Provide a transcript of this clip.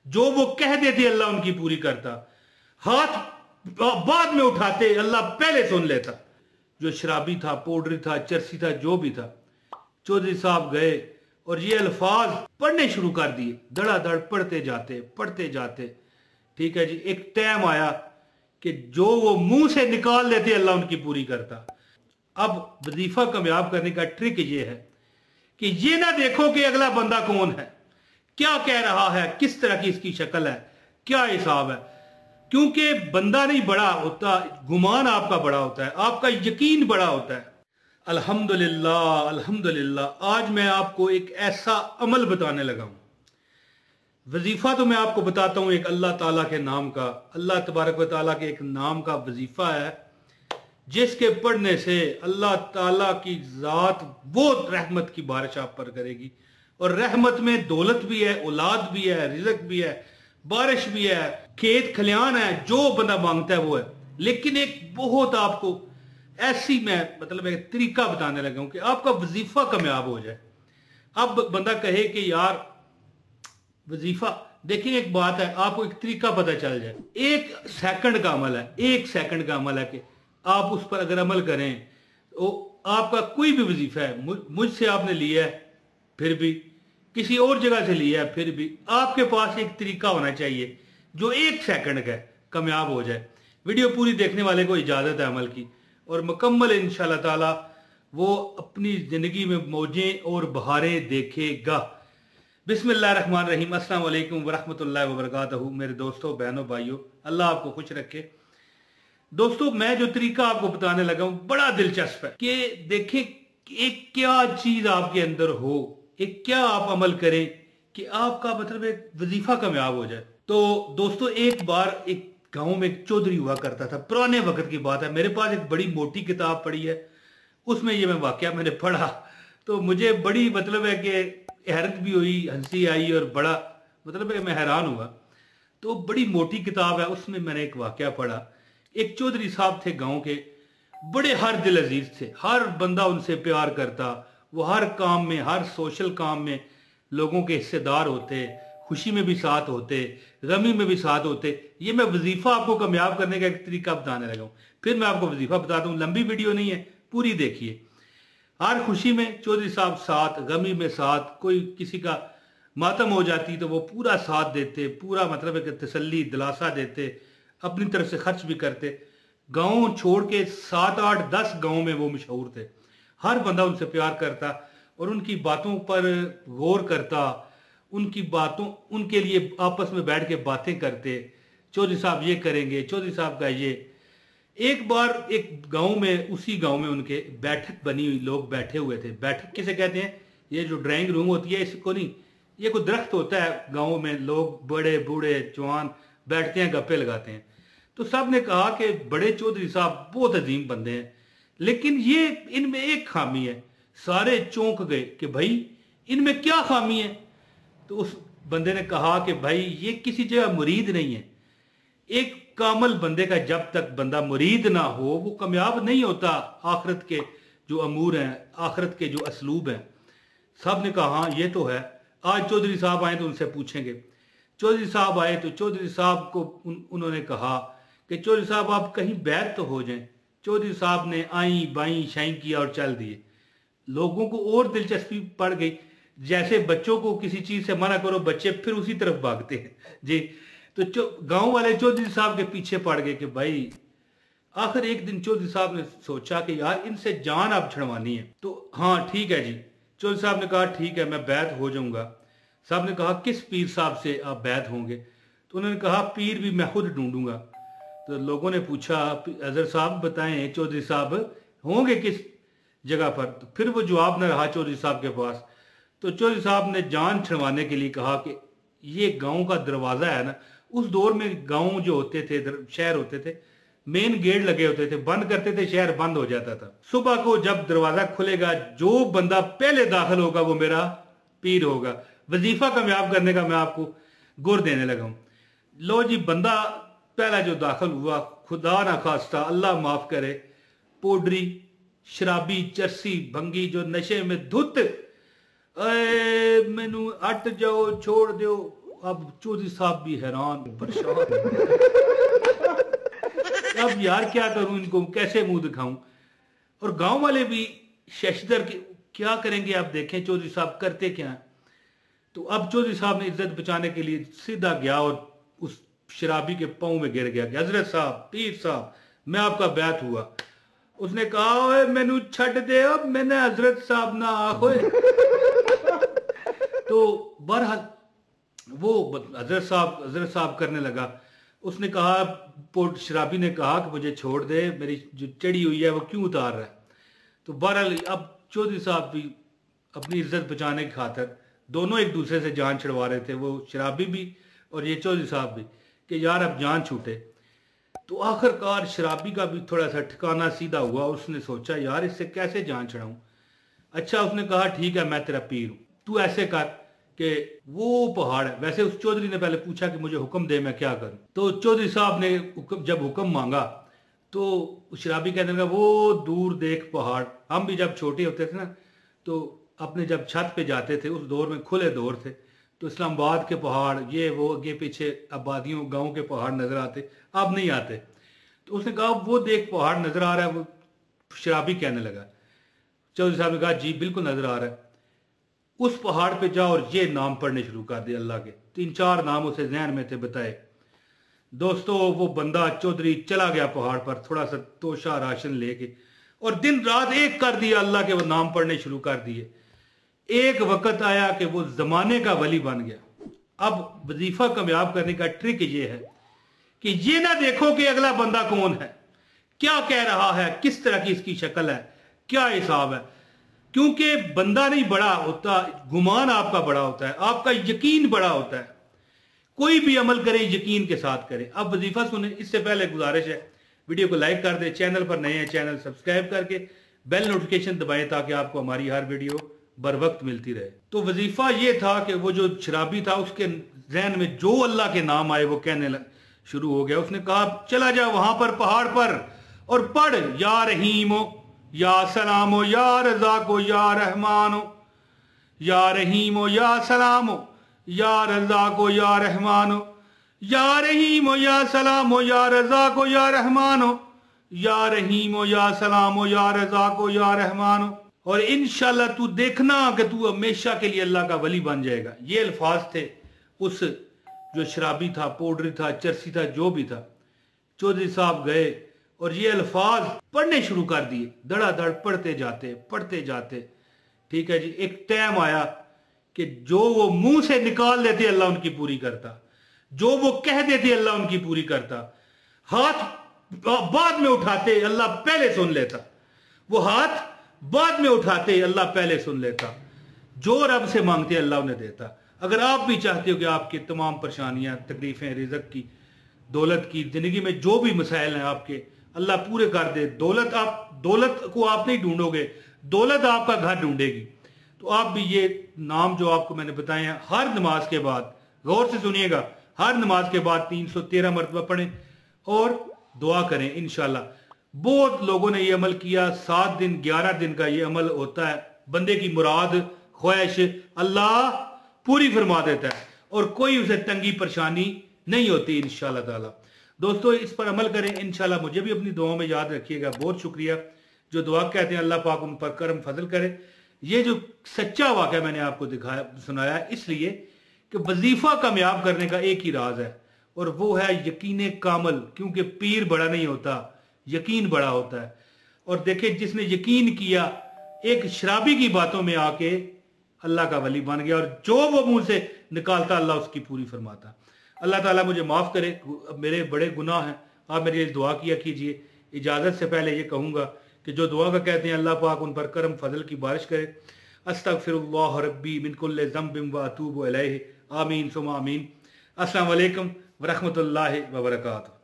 जो वो कह देते अल्लाह उनकी पूरी करता, हाथ बाद में उठाते अल्लाह पहले सुन लेता। जो शराबी था, पाउडरी था, चरसी था, जो भी था, चौधरी साहब गए और ये अल्फाज पढ़ने शुरू कर दिए, धड़ाधड़ पढ़ते जाते। ठीक है जी। एक टाइम आया कि जो वो मुंह से निकाल देते अल्लाह उनकी पूरी करता। अब वजीफा कामयाब करने का ट्रिक ये है कि ये ना देखो कि अगला बंदा कौन है, क्या कह रहा है, किस तरह की इसकी शक्ल है, क्या हिसाब है, क्योंकि बंदा नहीं बड़ा होता, गुमान आपका बड़ा होता है, आपका यकीन बड़ा होता है। अल्हम्दुलिल्लाह, अल्हम्दुलिल्लाह। आज मैं आपको एक ऐसा अमल बताने लगा हूं। वजीफा तो मैं आपको बताता हूं एक अल्लाह ताला के नाम का, अल्लाह तबारक व ताला के एक नाम का वजीफा है, जिसके पढ़ने से अल्लाह ताला की जात वो रहमत की बारिश आप पर करेगी। और रहमत में दौलत भी है, औलाद भी है, रिज़्क भी है, बारिश भी है, खेत खलियान है, जो बंदा मांगता है वो है। लेकिन एक बहुत आपको ऐसी मैं मतलब एक तरीका बताने लगा हूं कि आपका वजीफा कामयाब हो जाए। अब बंदा कहे कि यार वजीफा, देखिए एक बात है, आपको एक तरीका पता चल जाए, 1 सेकंड का अमल है, 1 सेकंड का अमल है कि आप उस पर अगर अमल करें तो आपका कोई भी वजीफा है, मुझसे आपने लिया है फिर भी, किसी और जगह से लिया है फिर भी, आपके पास एक तरीका होना चाहिए जो 1 सेकंड का कामयाब हो जाए। वीडियो पूरी देखने वाले को इजाजत है अमल की, और मुकम्मल इंशाल्लाह ताला वो अपनी जिंदगी में मौजें और बहारें देखेगा। बिस्मिल्लाहिर्रहमानिर्रहीम। अस्सलाम वालेकुम वरहमतुल्लाहि वबरकातुहू। मेरे दोस्तों, बहनों, भाइयों, अल्लाह आपको खुश रखे। दोस्तों, मैं जो तरीका आपको बताने लगा हूं बड़ा दिलचस्प है कि देखें एक क्या चीज आपके अंदर हो, एक क्या आप अमल करें कि आपका मतलब एक वजीफा कामयाब हो जाए। तो दोस्तों, एक बार एक गांव में एक चौधरी हुआ करता था, पुराने वक्त की बात है। मेरे पास एक बड़ी मोटी किताब पड़ी है, उसमें ये मैं वाकया मैंने पढ़ा, तो मुझे बड़ी मतलब है कि हैरत भी हुई, हंसी आई, और बड़ा मतलब है मैं हैरान हुआ। तो बड़ी मोटी किताब है, उसमें मैंने एक वाकया पढ़ा। एक चौधरी साहब थे गांव के, बड़े हर दिल अजीज थे, हर बंदा उनसे प्यार करता, वो हर काम में, हर सोशल काम में लोगों के हिस्सेदार होते, खुशी में भी साथ होते, गमी में भी साथ होते। ये मैं वजीफा आपको कामयाब करने का एक तरीका बताने लगा हूँ। फिर मैं आपको वजीफा बताता हूँ, लंबी वीडियो नहीं है, पूरी देखिए। हर खुशी में चौधरी साहब साथ, गमी में साथ, कोई किसी का मातम हो जाती तो वो पूरा साथ देते, पूरा मतलब है कि तसल्ली दिलासा देते, अपनी तरफ से खर्च भी करते। गांव छोड़ के 7, 8, 10 गांव में वो मशहूर थे। हर बंदा उनसे प्यार करता और उनकी बातों पर गौर करता, उनकी बातों, उनके लिए आपस में बैठ के बातें करते। चौधरी साहब ये करेंगे, चौधरी साहब का ये। एक बार एक गांव में, उसी गांव में उनके बैठक बनी हुई, लोग बैठे हुए थे। बैठक किसे कहते हैं? ये जो ड्राइंग रूम होती है, इसको नहीं, ये कोई दरख्त होता है गाँव में, लोग बड़े बूढ़े जवान बैठते हैं, गप्पे लगाते हैं। तो सब ने कहा कि बड़े चौधरी साहब बहुत अजीम बंदे हैं, लेकिन ये इनमें एक खामी है। सारे चौंक गए कि भाई इनमें क्या खामी है? तो उस बंदे ने कहा कि भाई ये किसी जगह मुरीद नहीं है। एक कामल बंदे का जब तक बंदा मुरीद ना हो वो कामयाब नहीं होता। आखिरत के जो अमूर हैं, आखिरत के जो असलूब हैं। सब ने कहा हाँ ये तो है। आज चौधरी साहब आए तो उनसे पूछेंगे। चौधरी साहब आए तो चौधरी साहब को उन्होंने कहा कि चौधरी साहब आप कहीं बैठ तो हो जाएं। चौधरी साहब ने आई बाई शाई किया और चल दिए। लोगों को और दिलचस्पी पड़ गई, जैसे बच्चों को किसी चीज से मना करो बच्चे फिर उसी तरफ भागते हैं जी। तो गांव वाले चौधरी साहब के पीछे पड़ गए कि भाई, आखिर एक दिन चौधरी साहब ने सोचा कि यार इनसे जान आप छुड़वानी है। तो हाँ ठीक है जी। चौधरी साहब ने कहा ठीक है मैं बैत हो जाऊंगा। साहब ने कहा किस पीर साहब से आप बैत होंगे? तो उन्होंने कहा पीर भी मैं खुद ढूंढूंगा। तो लोगों ने पूछा अजहर साहब बताएं चौधरी साहब होंगे किस जगह पर? तो फिर वो जवाब न रहा चौधरी साहब के पास। तो चौधरी साहब ने जान छुड़वाने के लिए कहा कि ये गांव का दरवाजा है ना, उस दौर में गांव जो होते थे, शहर होते थे, मेन गेट लगे होते थे, बंद करते थे, शहर बंद हो जाता था। सुबह को जब दरवाजा खुलेगा, जो बंदा पहले दाखिल होगा वो मेरा पीर होगा। वजीफा कामयाब करने का मैं आपको गुर देने लगा हूं। लो जी, बंदा पहला जो दाखिल हुआ, खुदा ना खास्ता अल्लाह माफ करे, पोडरी, शराबी, चरसी, भंगी, जो नशे में धुत, मैनू हट जाओ, छोड़ दो, अब चौधरी साहब भी हैरान परेशान, अब यार क्या करूं, इनको कैसे मुंह दिखाऊं। और गांव वाले भी शशदर के क्या करेंगे, आप देखें चौधरी साहब करते क्या है। तो अब चौधरी साहब ने इज्जत बचाने के लिए सीधा गया और उस शराबी के पांव में गिर गया कि हजरत साहब, पीर साहब, मैं आपका बैत हुआ। उसने कहा ओए मैनू छड़ दे, अब मैंने हजरत साहब ना आखोए। तो बहरहाल वो हजरत साहब करने लगा। उसने कहा, शराबी ने कहा कि मुझे छोड़ दे, मेरी जो चढ़ी हुई है वो क्यों उतार रहा है। तो बहरहाल अब चौधरी साहब भी अपनी इज्जत बचाने की खातर दोनों एक दूसरे से जान छुड़वा रहे थे, वो शराबी भी और ये चौधरी साहब भी, कि यार अब जान छूटे। तो आखिरकार शराबी का भी थोड़ा सा ठिकाना सीधा हुआ। उसने सोचा यार इससे कैसे जान छुड़ाऊं। अच्छा, उसने कहा ठीक है मैं तेरा पीर हूं, तू ऐसे कर कि वो पहाड़ है। वैसे उस चौधरी ने पहले पूछा कि मुझे हुक्म दे मैं क्या करूं। तो चौधरी साहब ने जब हुक्म मांगा तो शराबी कहने लगा वो दूर देख पहाड़। हम भी जब छोटे होते थे ना तो अपने जब छत पे जाते थे, उस दौर में खुले दौर थे, तो इस्लामाबाद के पहाड़ ये वो आगे पीछे आबादियों गांव के पहाड़ नजर आते, अब नहीं आते। तो उसने कहा वो देख पहाड़ नजर आ रहा है। वो शराबी कहने लगा, चौधरी साहब ने कहा जी बिल्कुल नजर आ रहा है। उस पहाड़ पे जाओ और ये नाम पढ़ने शुरू कर दिए अल्लाह के। 3-4 नाम उसे ज़हन में थे बताए। दोस्तों वो बंदा चौधरी चला गया पहाड़ पर थोड़ा सा तोशा राशन लेके, और दिन रात एक कर दिया, अल्लाह के वो नाम पढ़ने शुरू कर दिए। एक वक्त आया कि वो जमाने का वली बन गया। अब वजीफा कामयाब करने का ट्रिक ये है कि ये ना देखो कि अगला बंदा कौन है, क्या कह रहा है, किस तरह की इसकी शक्ल है, क्या हिसाब है, क्योंकि बंदा नहीं बड़ा होता, गुमान आपका बड़ा होता है, आपका यकीन बड़ा होता है। कोई भी अमल करे यकीन के साथ करे। अब वजीफा सुने, इससे पहले गुजारिश है वीडियो को लाइक कर दे, चैनल पर नए हैं चैनल सब्सक्राइब करके बेल नोटिफिकेशन दबाएं ताकि आपको हमारी हर वीडियो बर वक्त मिलती रहे। तो वजीफा ये था कि वो जो शराबी था उसके जहन में जो अल्लाह के नाम आए वो कहने शुरू हो गया। उसने कहा चला जा वहां पर पहाड़ पर और पढ़ या रहीमो या सलामो या रज़ाको या रहमानो, या रहीमो या सलामो या रज़ाको या रहमानो, या रहीमो या सलामो या रज़ाको या रहमानो, या रहीमो या सलामो या रज़ाको या रहमानो। और इंशाल्लाह तू देखना कि तू हमेशा के लिए अल्लाह का वली बन जाएगा। ये अल्फाज थे उस जो शराबी था, पोडरी था, चरसी था, जो भी था। चौधरी साहब गए और ये अल्फाज पढ़ने शुरू कर दिए, धड़ाधड़ पढ़ते जाते। ठीक है जी। एक टाइम आया कि जो वो मुंह से निकाल देते अल्लाह उनकी पूरी करता, जो वो कह देते अल्लाह उनकी पूरी करता। हाथ बाद में उठाते अल्लाह पहले सुन लेता, वो हाथ बाद में उठाते अल्लाह पहले सुन लेता। जो रब से मांगते अल्लाह उन्हें देता। अगर आप भी चाहते हो कि आपकी तमाम परेशानियां, तकलीफें, रिज़्क की, दौलत की, जिंदगी में जो भी मसाइल हैं आपके, अल्लाह पूरे कर दे। दौलत को आप नहीं ढूंढोगे, दौलत आपका घर ढूंढेगी। तो आप भी ये नाम जो आपको मैंने बताए हैं हर नमाज के बाद, गौर से सुनिएगा, हर नमाज के बाद 313 मरतबा पढ़ें और दुआ करें इंशाल्लाह। बहुत लोगों ने ये अमल किया। 7 दिन 11 दिन का ये अमल होता है। बंदे की मुराद ख्वाहिश अल्लाह पूरी फरमा देता है और कोई उसे तंगी परेशानी नहीं होती इंशाल्लाह ताला। दोस्तों इस पर अमल करें इंशाल्लाह। मुझे भी अपनी दुआओं में याद रखिएगा। बहुत शुक्रिया जो दुआ कहते हैं, अल्लाह पाक उन पर करम फजल करे। ये जो सच्चा वाक़या मैंने आपको सुनाया इसलिए कि वजीफा कामयाब करने का एक ही राज है और वो है यकीन कामल। क्योंकि पीर बड़ा नहीं होता, यकीन बड़ा होता है। और देखिए जिसने यकीन किया एक शराबी की बातों में आके अल्लाह का वली बन गया, और जो वो मुंह से निकालता अल्लाह उसकी पूरी फरमाता। अल्लाह ताला मुझे माफ करे, मेरे बड़े गुनाह हैं। आप मेरे लिए दुआ किया कीजिए। इजाजत से पहले ये कहूंगा कि जो दुआ का कहते हैं अल्लाह पाक उन पर करम फजल की बारिश करे। अस्तगफिरुल्लाह रब्बी मिन कुल्लि ज़ंबिन व अतूबु इलैहि। आमीन सुम्मा आमीन। अस्सलामु अलैकुम व रहमतुल्लाहि व बरकातुहू।